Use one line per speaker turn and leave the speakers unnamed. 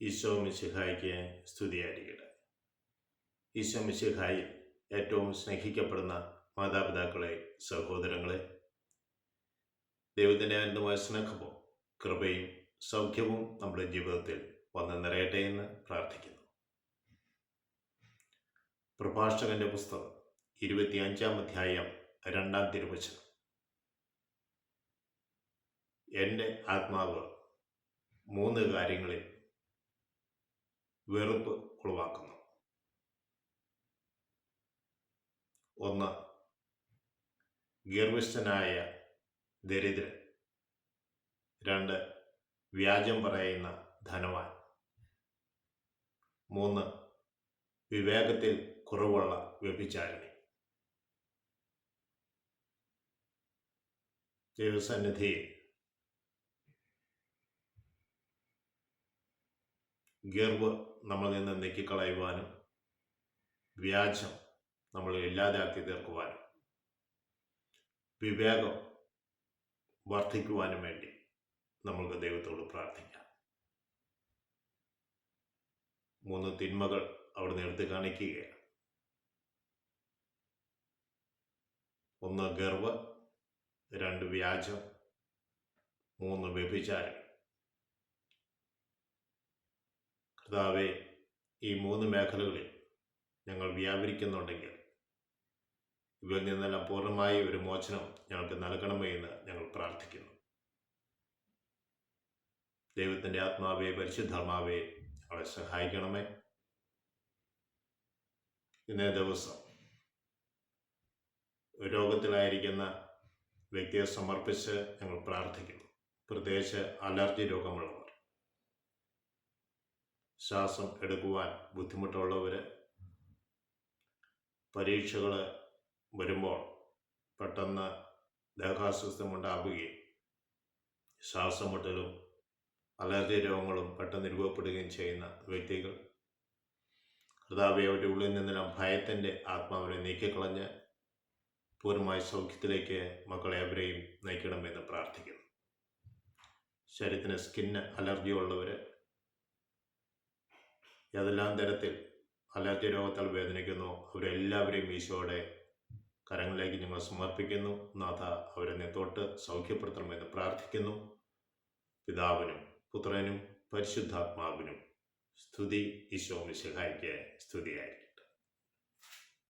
ഈശോ മിശിഹായ്ക്ക് സ്തുതിയായിരിക്കട്ടെ. ഈശോ മിശിഹായിൽ ഏറ്റവും സ്നേഹിക്കപ്പെടുന്ന മാതാപിതാക്കളെ, സഹോദരങ്ങളെ, ദൈവത്തിൻ്റെ അനന്തമായ സ്നേഹവും കൃപയും സൗഖ്യവും നമ്മുടെ ജീവിതത്തിൽ വന്ന് നിറയട്ടെ എന്ന് പ്രാർത്ഥിക്കുന്നു. പ്രഭാഷകന്റെ പുസ്തകം 25-ാം അധ്യായം 2-ാം തിരുവചനം. എൻ്റെ ആത്മാവ് 3 കാര്യങ്ങളിൽ വെറുപ്പ് ഉളവാക്കുന്നു. 1. ഗർവിഷ്ഠനായ ദരിദ്രൻ. 2. വ്യാജം പറയുന്ന ധനവാൻ. 3. വിവേകത്തിൽ കുറവുള്ള വ്യഭിചാരിണി. ദൈവസന്നിധിയിൽ ഗർവ് നമ്മളിൽ നിന്ന് നീക്കിക്കളയുവാനും വ്യാജം നമ്മൾ ഇല്ലാതാക്കി തീർക്കുവാനും വിവേകം വർദ്ധിക്കുവാനും വേണ്ടി നമ്മൾക്ക് ദൈവത്തോട് പ്രാർത്ഥിക്കാം. 3 തിന്മകൾ അവിടുന്ന് എടുത്തു കാണിക്കുകയാണ്. 1 ഗർവ്, 2 വ്യാജം, 3 വ്യഭിചാരം. കർത്താവേ, ഈ 3 മേഖലകളിൽ ഞങ്ങൾ വ്യാപരിക്കുന്നുണ്ടെങ്കിൽ ഇവയിൽ നിന്നെല്ലാം പൂർണ്ണമായി ഒരു മോചനം ഞങ്ങൾക്ക് നൽകണമേ എന്ന് ഞങ്ങൾ പ്രാർത്ഥിക്കുന്നു. ദൈവത്തിൻ്റെ ആത്മാവേ, പരിശുദ്ധാത്മാവേ, അവളെ സഹായിക്കണമേ. ഇന്നേ ദിവസം രോഗത്തിലായിരിക്കുന്ന വ്യക്തിയെ സമർപ്പിച്ച് ഞങ്ങൾ പ്രാർത്ഥിക്കുന്നു. പ്രത്യേകിച്ച് അലർജി രോഗമുള്ളവർ, ശ്വാസം എടുക്കുവാൻ ബുദ്ധിമുട്ടുള്ളവർ, പരീക്ഷകൾ വരുമ്പോൾ പെട്ടെന്ന് ദേഹാസ്വസ്ഥം ഉണ്ടാവുകയും ശ്വാസം മുട്ടലും അലർജി രോഗങ്ങളും പെട്ടെന്ന് രൂപപ്പെടുകയും ചെയ്യുന്ന വ്യക്തികൾ, കർത്താവേ, അവരുടെ ഉള്ളിൽ നിന്നെല്ലാം ഭയത്തിൻ്റെ ആത്മാവിനെ നീക്കിക്കളഞ്ഞ് പൂർണ്ണമായ സൗഖ്യത്തിലേക്ക് മക്കളെ അവരെയും നയിക്കണമെന്ന് പ്രാർത്ഥിക്കുന്നു. ശരീരത്തിന് സ്കിന്ന് അലർജി ഉള്ളവർ, ഏതെല്ലാം തരത്തിൽ അലർജി രോഗത്താൽ വേദനിക്കുന്നു, അവരെല്ലാവരെയും ഈശോയുടെ കരങ്ങളിലേക്ക് ഞങ്ങൾ സമർപ്പിക്കുന്നു. നാഥ, അവരെ തൊട്ട് സൗഖ്യപ്പെടുത്തണമെന്ന് പ്രാർത്ഥിക്കുന്നു. പിതാവിനും പുത്രനും പരിശുദ്ധാത്മാവിനും സ്തുതി. ഈശോ മിശിഹായ്ക്ക് സ്തുതിയായിരിക്കും.